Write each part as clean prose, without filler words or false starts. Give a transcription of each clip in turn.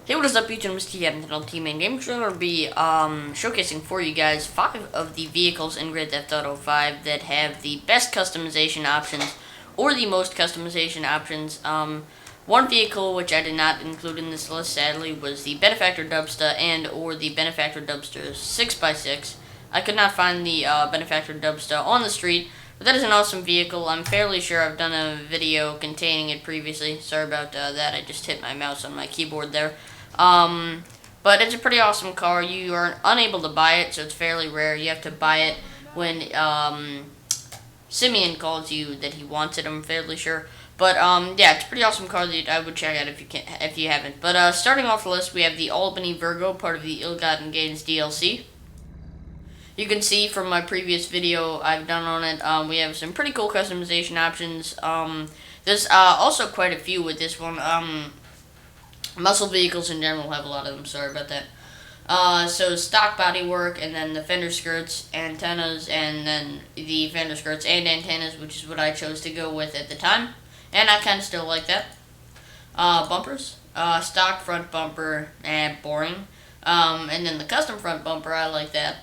Hey, what is up, YouTube? Mr. Team and Games. We're going to be showcasing for you guys 5 of the vehicles in Grand Theft Auto 5 that have the best customization options or the most customization options. One vehicle which I did not include in this list, sadly, was the Benefactor Dubsta and or the Benefactor Dubsta 6x6. I could not find the Benefactor Dubsta on the street, but that is an awesome vehicle. I'm fairly sure I've done a video containing it previously. Sorry about that. I just hit my mouse on my keyboard there. But it's a pretty awesome car. You are unable to buy it, so it's fairly rare. You have to buy it when Simeon calls you that he wants it. I'm fairly sure. But yeah, it's a pretty awesome car that I would check out if you haven't. But starting off the list, we have the Albany Virgo, part of the Ill-Gotten Gains DLC. You can see from my previous video I've done on it, we have some pretty cool customization options. There's also quite a few with this one. Muscle vehicles in general have a lot of them, sorry about that. So stock bodywork, and then the fender skirts, antennas, and then the fender skirts and antennas, which is what I chose to go with at the time. And I kind of still like that. Bumpers, stock front bumper, and boring. And then the custom front bumper, I like that.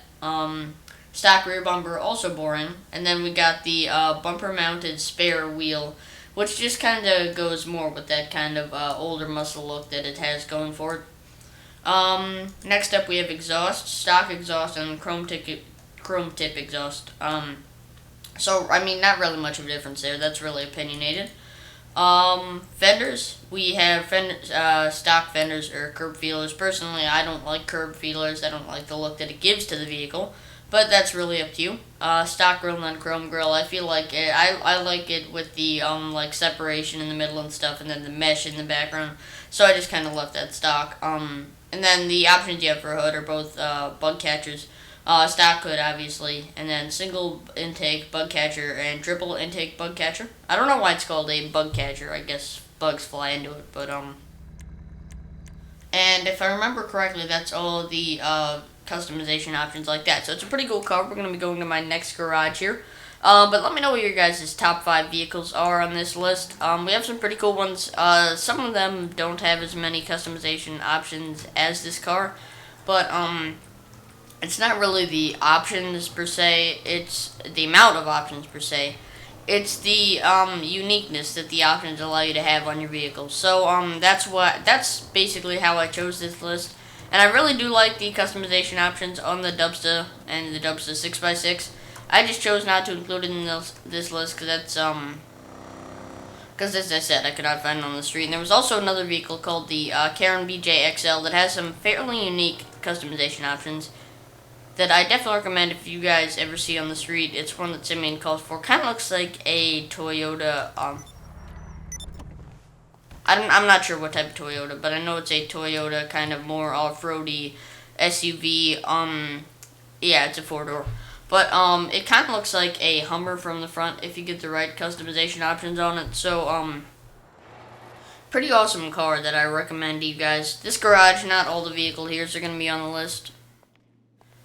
Stock rear bumper, also boring. And then we got the bumper mounted spare wheel, which just kind of goes more with that kind of older muscle look that it has going for it. Next up we have exhaust, stock exhaust, and chrome tip exhaust. So, I mean, not really much of a difference there. That's really opinionated. Fenders, we have stock fenders or curb feelers. Personally, I don't like curb feelers. I don't like the look that it gives to the vehicle. But that's really up to you. Stock grill and chrome grill. I feel like I like it with the like separation in the middle and stuff, and then the mesh in the background. So I just kind of left that stock. And then the options you have for a hood are both bug catchers, stock hood obviously, and then single intake bug catcher and triple intake bug catcher. I don't know why it's called a bug catcher. I guess bugs fly into it, but And if I remember correctly, that's all the customization options like that. So it's a pretty cool car. We're going to be going to my next garage here. But let me know what your guys' top 5 vehicles are on this list. We have some pretty cool ones. Some of them don't have as many customization options as this car. But it's not really the options per se. It's the amount of options per se. It's the uniqueness that the options allow you to have on your vehicle. So that's basically how I chose this list. And I really do like the customization options on the Dubsta and the Dubsta 6x6. I just chose not to include it in this list because that's because as I said, I could not find it on the street. And there was also another vehicle called the Karen BJ XL that has some fairly unique customization options that I definitely recommend if you guys ever see on the street. It's one that Simeon calls for. Kind of looks like a Toyota. I'm not sure what type of Toyota, but I know it's a Toyota, kind of more off-roady SUV. Yeah, it's a 4-door. But it kind of looks like a Hummer from the front if you get the right customization options on it. So pretty awesome car that I recommend to you guys. This garage, not all the vehicle here are going to be on the list.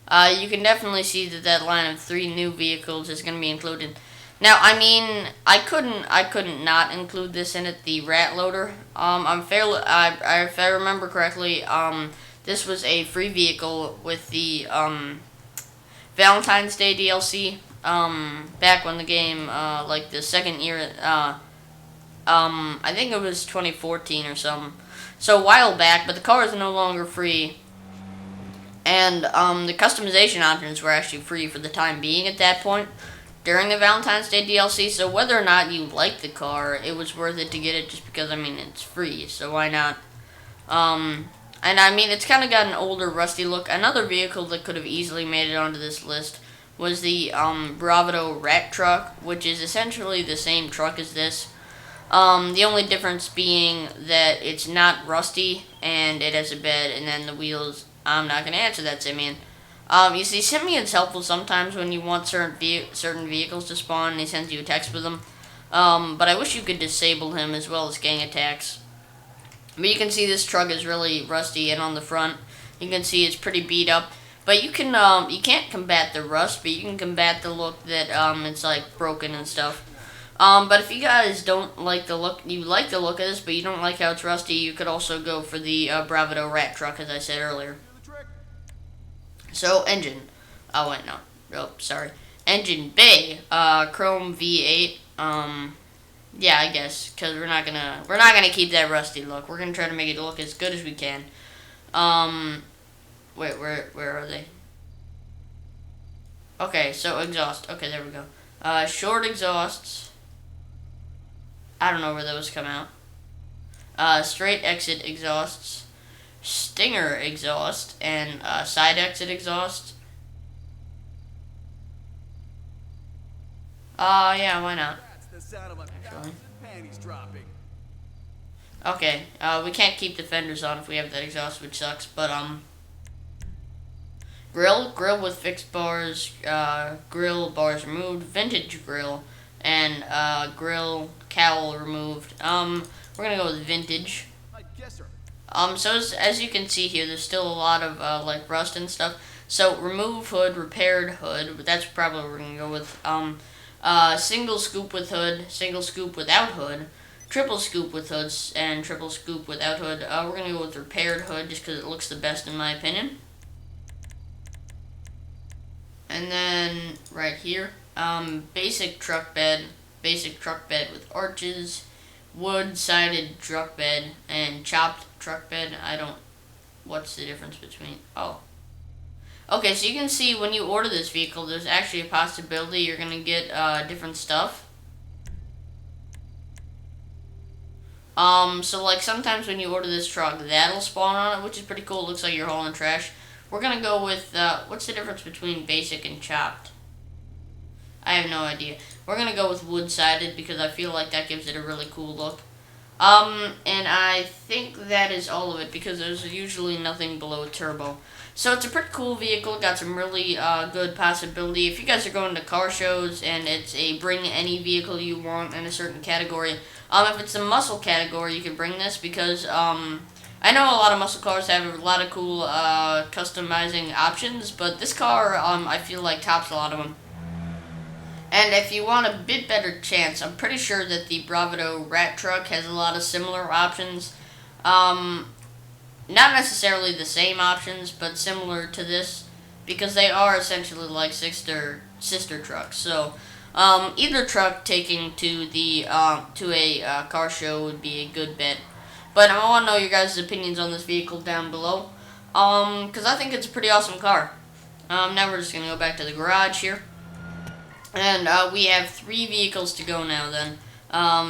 You can definitely see that line of 3 new vehicles is going to be included. Now, I mean, I couldn't not include this in it, the rat loader. If I remember correctly, this was a free vehicle with the Valentine's Day DLC. Back when the game, like the second year, I think it was 2014 or something. So a while back, but the car is no longer free. And the customization options were actually free for the time being at that point during the Valentine's Day DLC. So whether or not you like the car, it was worth it to get it just because, I mean, it's free, so why not? And I mean, it's kind of got an older, rusty look. Another vehicle that could have easily made it onto this list was the Bravado Rat Truck, which is essentially the same truck as this. The only difference being that it's not rusty and it has a bed, and then the wheels. I'm not going to answer that, Simeon. You see, Simeon's helpful sometimes when you want certain vehicles to spawn, and he sends you a text with them. But I wish you could disable him as well as gang attacks. But you can see this truck is really rusty, and on the front, you can see it's pretty beat up. But you can't combat the rust, but you can combat the look that it's like broken and stuff. But if you guys don't like the look, you like the look of this, but you don't like how it's rusty, you could also go for the Bravado rat truck, as I said earlier. So engine. Oh wait, no. Oh, sorry. Engine bay. Chrome V8. Yeah, I guess because we're not gonna keep that rusty look. We're gonna try to make it look as good as we can. Wait, where are they? Okay, so exhaust. Okay, there we go. Short exhausts. I don't know where those come out. Straight exit exhausts, stinger exhaust, and side exit exhaust. Yeah, why not? Actually. Okay, we can't keep the fenders on if we have that exhaust, which sucks, but, grill with fixed bars, grill bars removed, vintage grill, and, grill cowl removed. We're gonna go with vintage. So as you can see here, there's still a lot of, like, rust and stuff. So, remove hood, repaired hood, but that's probably what we're gonna go with. Single scoop with hood, single scoop without hood, triple scoop with hoods, and triple scoop without hood. We're gonna go with repaired hood, just because it looks the best in my opinion. And then, right here, basic truck bed with arches, wood-sided truck bed, and chopped truck bed. What's the difference between, oh. Okay, so you can see when you order this vehicle, there's actually a possibility you're going to get, different stuff. So like sometimes when you order this truck, that'll spawn on it, which is pretty cool. It looks like you're hauling trash. We're going to go with, what's the difference between basic and chopped? I have no idea. We're going to go with wood-sided because I feel like that gives it a really cool look. And I think that is all of it because there's usually nothing below turbo. So it's a pretty cool vehicle, got some really good possibility. If you guys are going to car shows and it's a bring any vehicle you want in a certain category, if it's a muscle category, you can bring this because I know a lot of muscle cars have a lot of cool customizing options, but this car I feel like tops a lot of them. And if you want a bit better chance, I'm pretty sure that the Bravado rat truck has a lot of similar options. Not necessarily the same options, but similar to this, because they are essentially like sister trucks. So, either truck taking to the to a car show would be a good bet. But I want to know your guys' opinions on this vehicle down below, because I think it's a pretty awesome car. Now we're just gonna go back to the garage here, and we have 3 vehicles to go now. Then.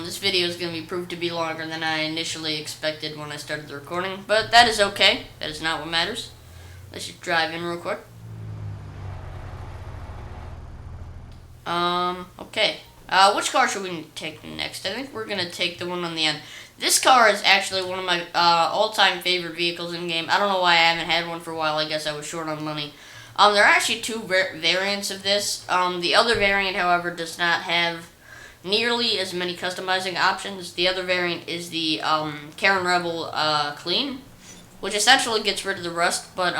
This video is going to be proved to be longer than I initially expected when I started the recording, but that is okay. That is not what matters. Let's just drive in real quick. Okay. Which car should we take next? I think we're going to take the one on the end. This car is actually one of my all-time favorite vehicles in the game. I don't know why I haven't had one for a while. I guess I was short on money. There are actually 2 variants of this. The other variant, however, does not have nearly as many customizing options. The other variant is the Karen Rebel Clean, which essentially gets rid of the rust, but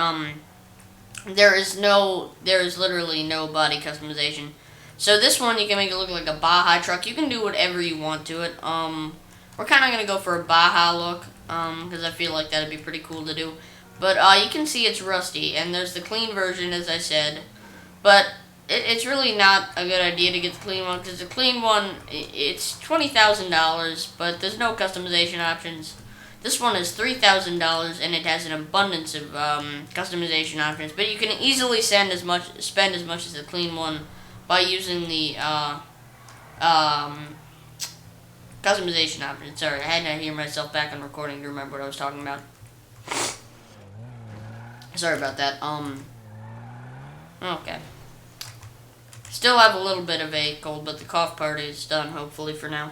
there is literally no body customization. So this one you can make it look like a Baja truck. You can do whatever you want to it. We're kind of gonna go for a Baja look because I feel like that'd be pretty cool to do. But you can see it's rusty, and there's the clean version, as I said, but it's really not a good idea to get the clean one, because the clean one, it's $20,000, but there's no customization options. This one is $3,000, and it has an abundance of customization options, but you can easily spend as much as the clean one by using the customization options. Sorry, I had to hear myself back on recording to remember what I was talking about. Sorry about that. Okay. Still have a little bit of a cold, but the cough party is done, hopefully, for now.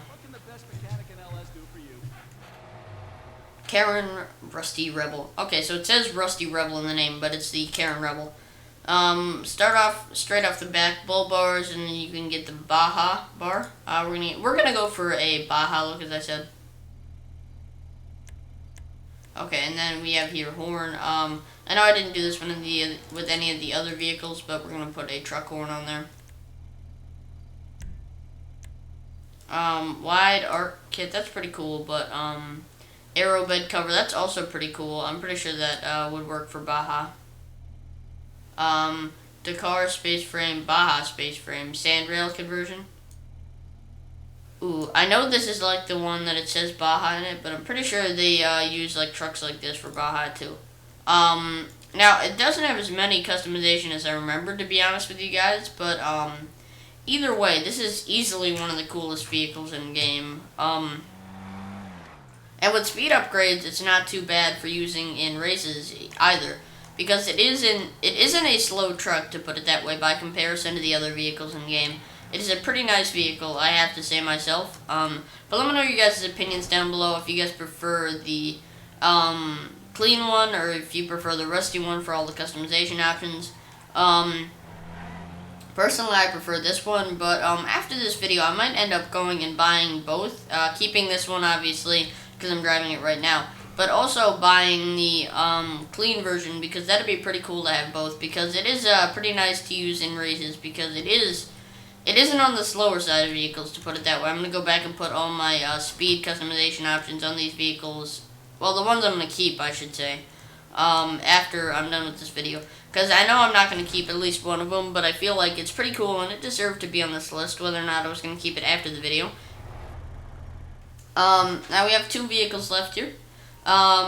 Karen Rusty Rebel. Okay, so it says Rusty Rebel in the name, but it's the Karen Rebel. Start off straight off the back, bull bars, and then you can get the Baja bar. We're gonna go for a Baja look, as I said. Okay, and then we have here horn. I know I didn't do this one with any of the other vehicles, but we're gonna put a truck horn on there. Wide arc kit, that's pretty cool, but aero bed cover, that's also pretty cool. I'm pretty sure that would work for Baja. Dakar space frame, Baja space frame, sandrail conversion. Ooh, I know this is like the one that it says Baja in it, but I'm pretty sure they use like trucks like this for Baja too. Now it doesn't have as many customization as I remember, to be honest with you guys, but either way, this is easily one of the coolest vehicles in the game. And with speed upgrades, it's not too bad for using in races either, because it isn't a slow truck, to put it that way, by comparison to the other vehicles in the game. It is a pretty nice vehicle, I have to say myself. But let me know your guys' opinions down below if you guys prefer the clean one or if you prefer the rusty one for all the customization options. Personally, I prefer this one, but after this video, I might end up going and buying both. Keeping this one, obviously, because I'm driving it right now. But also buying the clean version, because that'd be pretty cool to have both. Because it is pretty nice to use in races, because it isn't on the slower side of vehicles, to put it that way. I'm going to go back and put all my speed customization options on these vehicles. Well, the ones I'm going to keep, I should say, after I'm done with this video. Because I know I'm not going to keep at least one of them, but I feel like it's pretty cool and it deserved to be on this list, whether or not I was going to keep it after the video. Now we have two vehicles left here.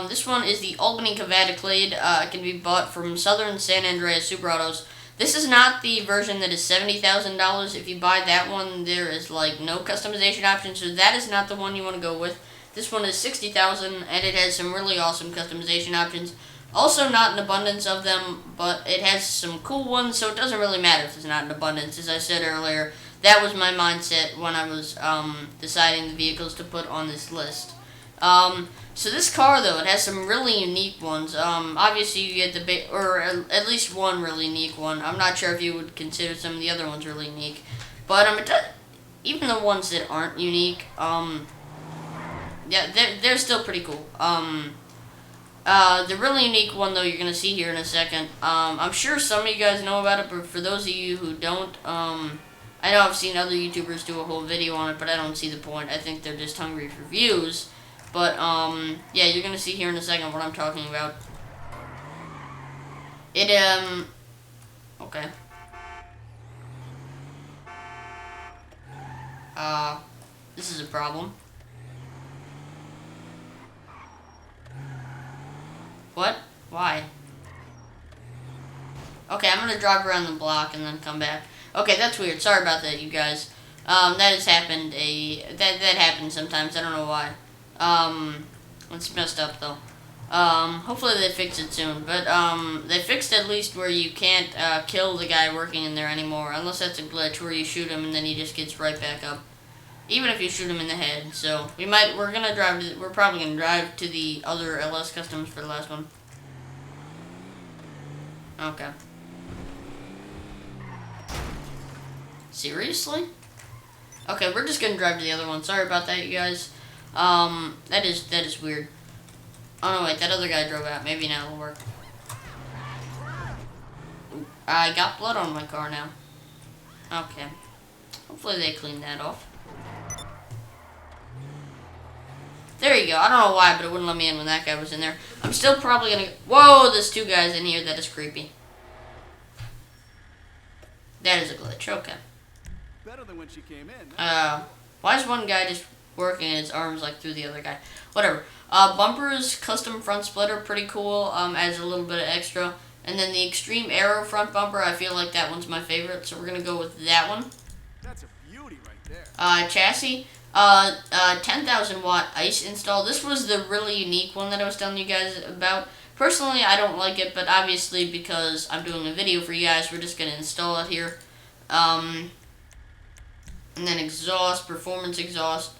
This one is the Albany Cavadiclade. It can be bought from Southern San Andreas Super Autos. This is not the version that is $70,000. If you buy that one, there is like no customization option, so that is not the one you want to go with. This one is $60,000, and it has some really awesome customization options. Also not an abundance of them, but it has some cool ones, so it doesn't really matter if it's not an abundance. As I said earlier, that was my mindset when I was deciding the vehicles to put on this list. So this car, though, it has some really unique ones. Obviously, you get the or at least one really unique one. I'm not sure if you would consider some of the other ones really unique, but even the ones that aren't unique, yeah, they're still pretty cool. The really unique one, though, you're gonna see here in a second. I'm sure some of you guys know about it, but for those of you who don't, I know I've seen other YouTubers do a whole video on it, but I don't see the point. I think they're just hungry for views. But, yeah, you're gonna see here in a second what I'm talking about. Okay. This is a problem. What? Why? Okay, I'm gonna drive around the block and then come back. Okay, that's weird. Sorry about that, you guys. That has happened that happens sometimes. I don't know why. It's messed up though. Hopefully they fix it soon. But they fixed at least where you can't kill the guy working in there anymore, unless that's a glitch where you shoot him and then he just gets right back up. Even if you shoot him in the head. So we're probably gonna drive to the other LS Customs for the last one. Okay. Seriously? Okay, we're just gonna drive to the other one. Sorry about that, you guys. That is weird. Oh no, wait, that other guy drove out. Maybe now it'll work. I got blood on my car now. Okay. Hopefully they cleaned that off. There you go. I don't know why, but it wouldn't let me in when that guy was in there. I'm still probably gonna... Whoa, there's two guys in here. That is creepy. That is a glitch. Okay. Better than when she came in. Why is one guy just working his arms like through the other guy? Whatever. Bumpers, custom front splitter, pretty cool. Adds a little bit of extra. And then the extreme aero front bumper, I feel like that one's my favorite, so we're gonna go with that one. That's a beauty right there. Chassis. 10,000 watt ice install. This was the really unique one that I was telling you guys about. Personally, I don't like it, but obviously because I'm doing a video for you guys, we're just going to install it here. And then exhaust, performance exhaust.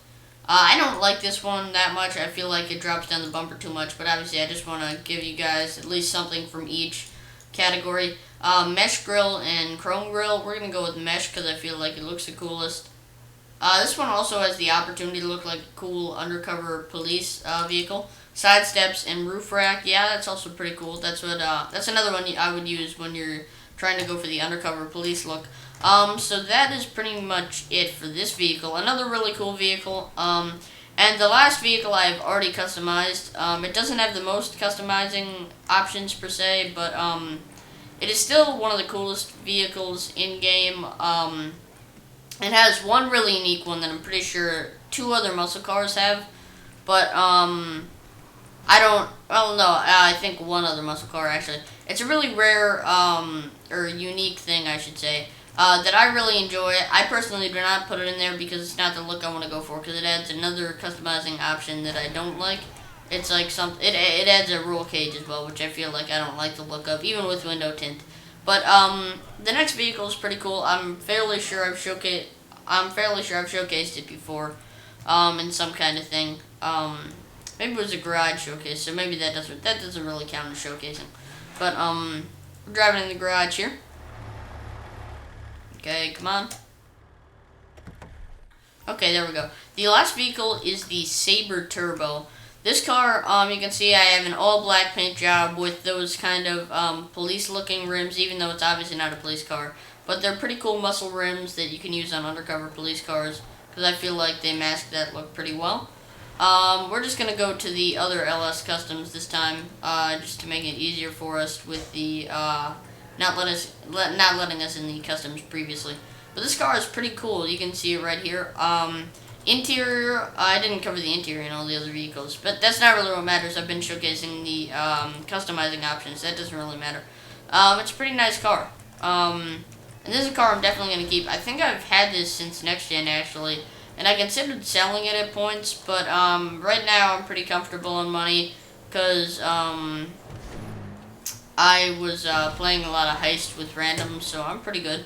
I don't like this one that much. I feel like it drops down the bumper too much, but obviously I just want to give you guys at least something from each category. Mesh grill and chrome grill. We're going to go with mesh because I feel like it looks the coolest. This one also has the opportunity to look like a cool undercover police vehicle. Side steps and roof rack. Yeah, that's also pretty cool. That's another one I would use when you're trying to go for the undercover police look. So that is pretty much it for this vehicle. Another really cool vehicle. And the last vehicle I've already customized. It doesn't have the most customizing options per se, but it is still one of the coolest vehicles in game. It has one really unique one that I'm pretty sure two other muscle cars have, but I don't. Well, no, I think one other muscle car actually. It's a really rare or unique thing, I should say, that I really enjoy. I personally do not put it in there because it's not the look I want to go for. Because it adds another customizing option that I don't like. It's like it adds a roll cage as well, which I feel like I don't like the look of, even with window tint. But the next vehicle is pretty cool. I'm fairly sure I've showcased it before, in some kind of thing. Maybe it was a garage showcase, so maybe that doesn't really count as showcasing. But we're driving in the garage here. Okay, come on. Okay, there we go. The last vehicle is the Sabre Turbo. This car, you can see I have an all-black paint job with those kind of police-looking rims, even though it's obviously not a police car. But they're pretty cool muscle rims that you can use on undercover police cars, because I feel like they mask that look pretty well. We're just going to go to the other LS Customs this time, just to make it easier for us with the not letting us in the Customs previously. But this car is pretty cool. You can see it right here. Interior, I didn't cover the interior in all the other vehicles, but that's not really what matters. I've been showcasing the customizing options. That doesn't really matter. It's a pretty nice car. And this is a car I'm definitely going to keep. I think I've had this since next gen, actually, and I considered selling it at points, but right now I'm pretty comfortable on money because I was playing a lot of heist with randoms, so I'm pretty good.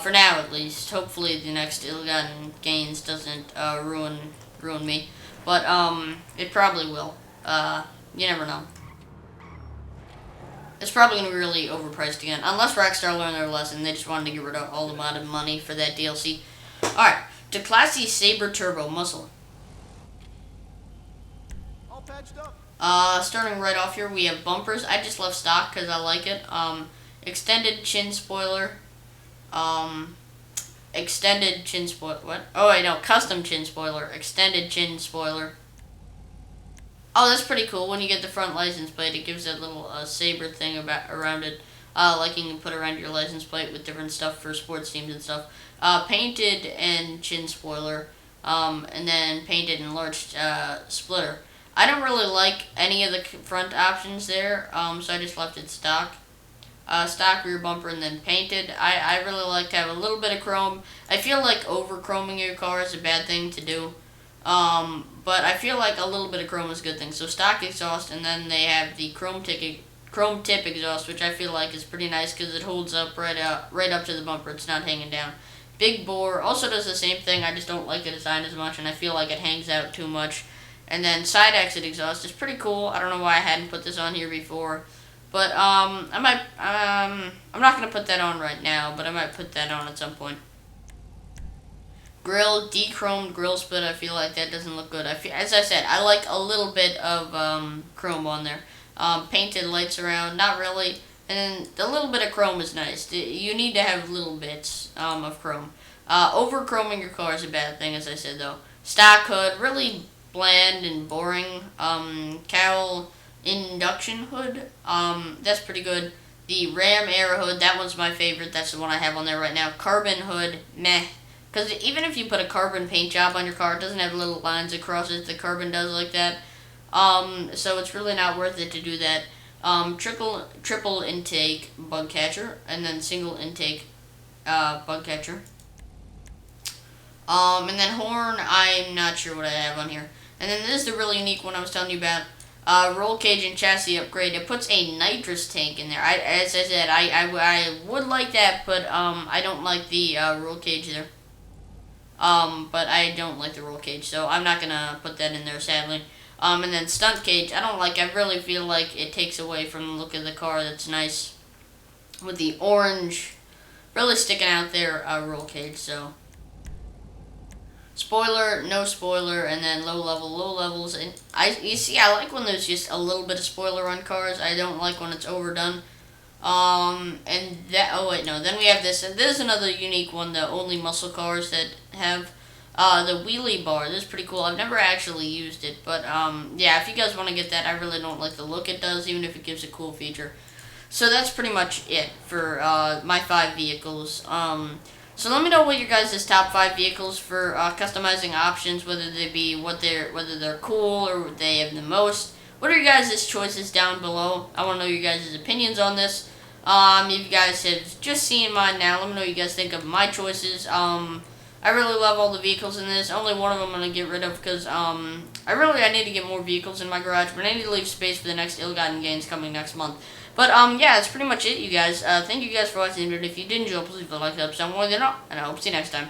For now, at least. Hopefully, the next ill-gotten gains doesn't ruin me, but it probably will. You never know. It's probably going to be really overpriced again, unless Rockstar learned their lesson. They just wanted to get rid of all the amount of money for that DLC. Alright, to classy Sabre Turbo Muscle. All patched up. Starting right off here, we have bumpers. I just left stock because I like it. Extended chin spoiler. Extended chin spoiler. What? Oh, wait, no. Custom chin spoiler. Extended chin spoiler. Oh, that's pretty cool. When you get the front license plate, it gives that little saber thing around it. Like you can put around your license plate with different stuff for sports teams and stuff. Painted and chin spoiler. And then painted and large splitter. I don't really like any of the front options there, so I just left it stock. Stock rear bumper and then painted. I really like to have a little bit of chrome. I feel like over chroming your car is a bad thing to do. But I feel like a little bit of chrome is a good thing. So stock exhaust, and then they have the chrome tip exhaust, which I feel like is pretty nice because it holds up right up to the bumper. It's not hanging down. Big bore also does the same thing. I just don't like the design as much, and I feel like it hangs out too much. And then side exit exhaust is pretty cool. I don't know why I hadn't put this on here before. But I'm not going to put that on right now, but I might put that on at some point. Grill, de-chromed grill split, I feel like that doesn't look good. As I said, I like a little bit of chrome on there. Painted lights around, not really. And a little bit of chrome is nice. You need to have little bits of chrome. Over-chroming your car is a bad thing, as I said, though. Stock hood, really bland and boring. Cowl induction hood, that's pretty good. The Ram Air hood, that one's my favorite. That's the one I have on there right now. Carbon hood, meh. Because even if you put a carbon paint job on your car, it doesn't have little lines across it. The carbon does like that. So it's really not worth it to do that. Triple intake bug catcher, and then single intake bug catcher. And then horn, I'm not sure what I have on here. And then this is the really unique one I was telling you about. Roll cage and chassis upgrade. It puts a nitrous tank in there. As I said, I would like that, but I don't like the roll cage there. But I don't like the roll cage, so I'm not gonna put that in there, sadly. And then stunt cage, I don't like. I really feel like it takes away from the look of the car. That's nice with the orange really sticking out there. Roll cage, so. Spoiler, no spoiler, and then low levels. And you see, I like when there's just a little bit of spoiler on cars. I don't like when it's overdone. And that, oh wait, no, then we have this, and this is another unique one that only muscle cars that have, the wheelie bar. This is pretty cool. I've never actually used it, but, yeah, if you guys want to get that, I really don't like the look it does, even if it gives a cool feature. So that's pretty much it for, my 5 vehicles. So let me know what your guys' top 5 vehicles for, customizing options, whether they be whether they're cool or they have the most. What are your guys' choices down below? I want to know your guys' opinions on this. If you guys have just seen mine now, let me know what you guys think of my choices. I really love all the vehicles in this. Only one of them I'm going to get rid of because, I need to get more vehicles in my garage, but I need to leave space for the next ill-gotten gains coming next month. But, yeah, that's pretty much it, you guys. Thank you guys for watching, and if you did enjoy, please leave a like, up, so more than all, and I hope to see you next time.